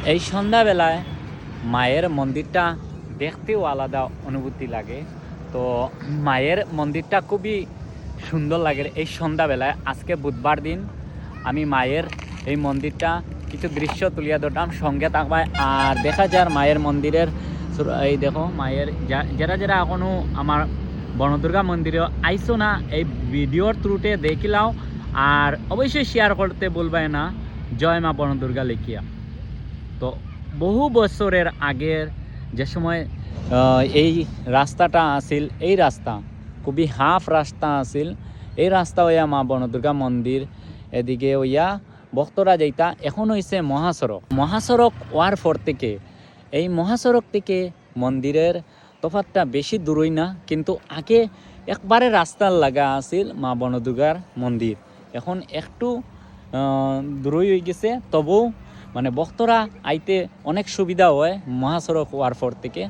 এই সন্ধ্যাবেলায় মায়ের মন্দিরটা দেখতেও আলাদা অনুভূতি লাগে। তো মায়ের মন্দিরটা খুবই সুন্দর লাগে এই সন্ধ্যাবেলায়। আজকে বুধবার দিন আমি মায়ের এই মন্দিরটা কিছু দৃশ্য তুলিয়া ধরলাম, সঙ্গে থাকবায়। আর দেখা যায় মায়ের মন্দিরের এই দেখো মায়ের যারা যারা এখনও আমার বনদুর্গা মন্দিরে আইসো না, এই ভিডিওর থ্রুতে দেখিলাও। আর অবশ্যই শেয়ার করতে বলবে না জয় মা বনদুর্গা লিখিয়া। তো বহু বছরের আগের যে সময় এই রাস্তাটা আসিল, এই রাস্তা খুবই হাফ রাস্তা আসিল। এই রাস্তা হইয়া মা বনদুর্গা মন্দির এদিকে হইয়া ভক্তরা যাইতা। এখন হইছে মহাসড়ক হওয়ার পর থেকে এই মহাসড়ক থেকে মন্দিরের তফাৎটা বেশি দূরই না, কিন্তু আগে একবারে রাস্তার লাগা আসিল মা বনদুর্গার মন্দির। এখন একটু দূরই হয়ে গেছে, তবুও মানে ভক্তরা আইতে অনেক সুবিধা হয় মহাসড়ক হওয়ার পর থেকে।